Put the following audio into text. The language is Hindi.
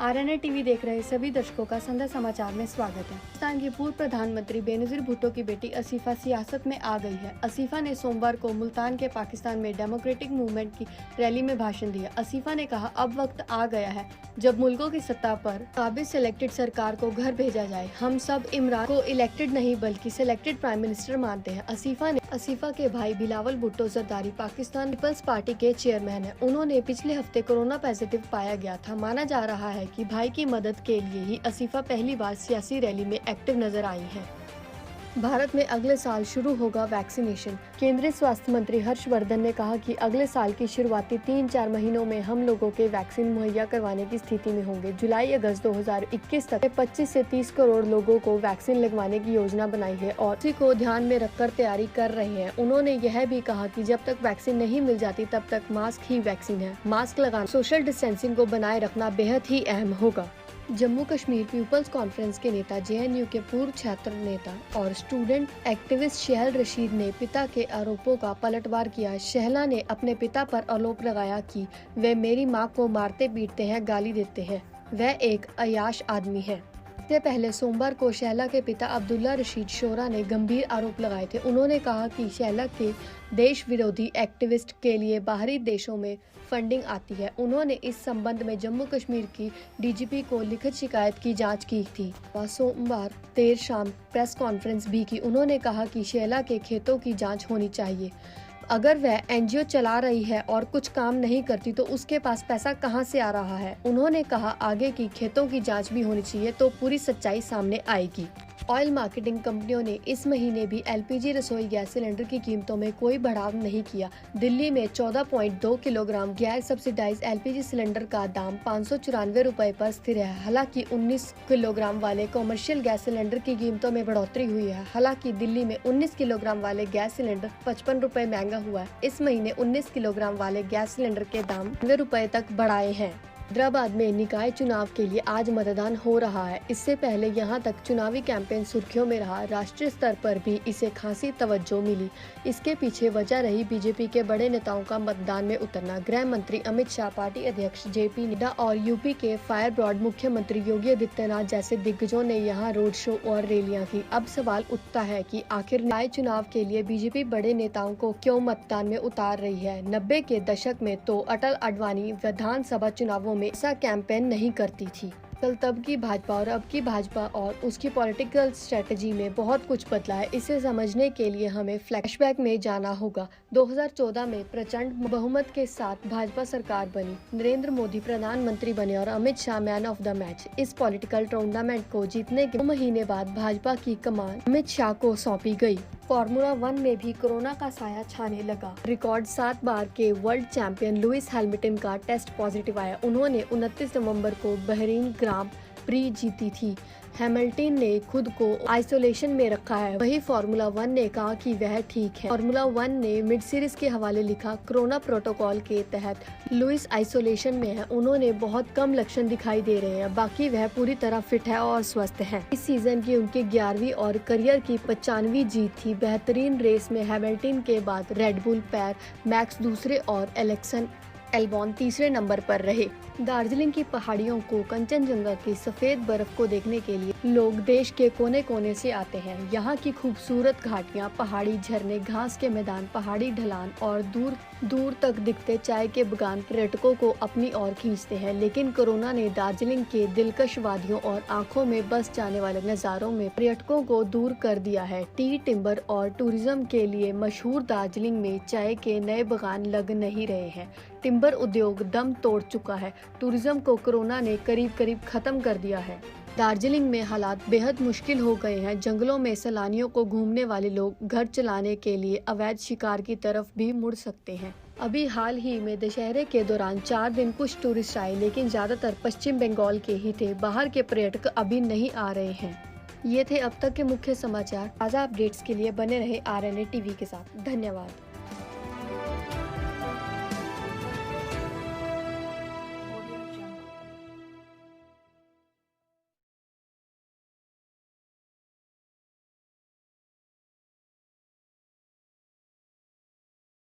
आरएनए टीवी देख रहे सभी दर्शकों का संध्या समाचार में स्वागत है। पाकिस्तान की पूर्व प्रधानमंत्री बेनजीर भुट्टो की बेटी असीफा सियासत में आ गई है। असीफा ने सोमवार को मुल्तान के पाकिस्तान में डेमोक्रेटिक मूवमेंट की रैली में भाषण दिया। असीफा ने कहा, अब वक्त आ गया है जब मुल्कों की सत्ता पर काबिज सिलेक्टेड सरकार को घर भेजा जाए। हम सब इमरान को इलेक्टेड नहीं बल्कि सिलेक्टेड प्राइम मिनिस्टर मानते हैं। असीफा के भाई बिलावल भुट्टो जरदारी पाकिस्तान पीपल्स पार्टी के चेयरमैन हैं। उन्होंने पिछले हफ्ते कोरोना पॉजिटिव पाया गया था। माना जा रहा है कि भाई की मदद के लिए ही असीफा पहली बार सियासी रैली में एक्टिव नजर आई हैं। भारत में अगले साल शुरू होगा वैक्सीनेशन। केंद्रीय स्वास्थ्य मंत्री हर्षवर्धन ने कहा कि अगले साल की शुरुआती 3-4 महीनों में हम लोगों के वैक्सीन मुहैया करवाने की स्थिति में होंगे। जुलाई-अगस्त 2021 तक 25 से 30 करोड़ लोगों को वैक्सीन लगवाने की योजना बनाई है और इसी को ध्यान में रखकर तैयारी कर रहे हैं। उन्होंने यह भी कहा कि जब तक वैक्सीन नहीं मिल जाती तब तक मास्क ही वैक्सीन है। मास्क लगाना, सोशल डिस्टेंसिंग को बनाए रखना बेहद ही अहम होगा। जम्मू कश्मीर पीपल्स कॉन्फ्रेंस के नेता, जेएनयू के पूर्व छात्र नेता और स्टूडेंट एक्टिविस्ट शहल रशीद ने पिता के आरोपों का पलटवार किया। शहला ने अपने पिता पर आरोप लगाया कि वे मेरी मां को मारते पीटते हैं, गाली देते हैं। वह एक अय्याश आदमी है। इससे पहले सोमवार को शहला के पिता अब्दुल्ला रशीद शोरा ने गंभीर आरोप लगाए थे। उन्होंने कहा कि शहला के देश विरोधी एक्टिविस्ट के लिए बाहरी देशों में फंडिंग आती है। उन्होंने इस संबंध में जम्मू कश्मीर की डीजीपी को लिखित शिकायत की जांच की थी। सोमवार देर शाम प्रेस कॉन्फ्रेंस भी की। उन्होंने कहा कि शहला के खेतों की जांच होनी चाहिए। अगर वह एनजीओ चला रही है और कुछ काम नहीं करती तो उसके पास पैसा कहां से आ रहा है। उन्होंने कहा, आगे की खेतों की जांच भी होनी चाहिए तो पूरी सच्चाई सामने आएगी। ऑयल मार्केटिंग कंपनियों ने इस महीने भी एलपीजी रसोई गैस सिलेंडर की कीमतों में कोई बढ़ाव नहीं किया। दिल्ली में 14.2 किलोग्राम गैर सब्सिडाइज एलपीजी सिलेंडर का दाम 594 रुपए पर स्थिर है। हालांकि 19 किलोग्राम वाले कॉमर्शियल गैस सिलेंडर की कीमतों में बढ़ोतरी हुई है। हालांकि दिल्ली में 19 किलोग्राम वाले गैस सिलेंडर 55 रुपए महंगा हुआ है। इस महीने 19 किलोग्राम वाले गैस सिलेंडर के दाम 90 रुपए तक बढ़ाए हैं। हैदराबाद में निकाय चुनाव के लिए आज मतदान हो रहा है। इससे पहले यहां तक चुनावी कैंपेन सुर्खियों में रहा। राष्ट्रीय स्तर पर भी इसे खासी तवज्जो मिली। इसके पीछे वजह रही बीजेपी के बड़े नेताओं का मतदान में उतरना। गृह मंत्री अमित शाह, पार्टी अध्यक्ष जेपी नड्डा और यूपी के फायर ब्रांड मुख्यमंत्री योगी आदित्यनाथ जैसे दिग्गजों ने यहाँ रोड शो और रैलियां की। अब सवाल उठता है कि आखिर निकाय चुनाव के लिए बीजेपी बड़े नेताओं को क्यों मतदान में उतार रही है। 90 के दशक में तो अटल अडवाणी विधानसभा चुनावों में ऐसा कैंपेन नहीं करती थी। कल तब की भाजपा और अब की भाजपा और उसकी पॉलिटिकल स्ट्रेटजी में बहुत कुछ बदला है। इसे समझने के लिए हमें फ्लैशबैक में जाना होगा। 2014 में प्रचंड बहुमत के साथ भाजपा सरकार बनी, नरेंद्र मोदी प्रधानमंत्री बने और Amit Shah man of the match. इस पॉलिटिकल टूर्नामेंट को जीतने के 2 महीने बाद भाजपा की कमान अमित शाह को सौंपी गयी। फॉर्मूला 1 में भी कोरोना का साया छाने लगा। रिकॉर्ड 7 बार के वर्ल्ड चैंपियन लुइस हैमिल्टन का टेस्ट पॉजिटिव आया। उन्होंने 29 नवंबर को बहरीन ग्रां प्री जीती थी। हैमिल्टन ने खुद को आइसोलेशन में रखा है। वही फॉर्मूला 1 ने कहा कि वह ठीक है। फॉर्मूला 1 ने मिड सीरीज के हवाले लिखा, कोरोना प्रोटोकॉल के तहत लुइस आइसोलेशन में है। उन्होंने बहुत कम लक्षण दिखाई दे रहे हैं, बाकी वह पूरी तरह फिट है और स्वस्थ है। इस सीजन की उनकी 11वीं और करियर की 95वीं जीत थी। बेहतरीन रेस में हैमिल्टन के बाद रेडबुल पैर मैक्स दूसरे और एलेक्सन एल्बॉन तीसरे नंबर पर रहे। दार्जिलिंग की पहाड़ियों को, कंचनजंगा की सफेद बर्फ को देखने के लिए लोग देश के कोने कोने से आते हैं। यहाँ की खूबसूरत घाटियाँ, पहाड़ी झरने, घास के मैदान, पहाड़ी ढलान और दूर दूर तक दिखते चाय के बगान पर्यटकों को अपनी ओर खींचते हैं। लेकिन कोरोना ने दार्जिलिंग के दिलकश वादियों और आंखों में बस जाने वाले नज़ारों में पर्यटकों को दूर कर दिया है। टी टिम्बर और टूरिज्म के लिए मशहूर दार्जिलिंग में चाय के नए बगान लग नहीं रहे हैं। टिम्बर उद्योग दम तोड़ चुका है। टूरिज्म को कोरोना ने करीब करीब खत्म कर दिया है। दार्जिलिंग में हालात बेहद मुश्किल हो गए हैं। जंगलों में सैलानियों को घूमने वाले लोग घर चलाने के लिए अवैध शिकार की तरफ भी मुड़ सकते हैं। अभी हाल ही में दशहरे के दौरान 4 दिन कुछ टूरिस्ट आए, लेकिन ज्यादातर पश्चिम बंगाल के ही थे। बाहर के पर्यटक अभी नहीं आ रहे हैं। ये थे अब तक के मुख्य समाचार। ताज़ा अपडेट्स के लिए बने रहे आरएनए टीवी के साथ। धन्यवाद।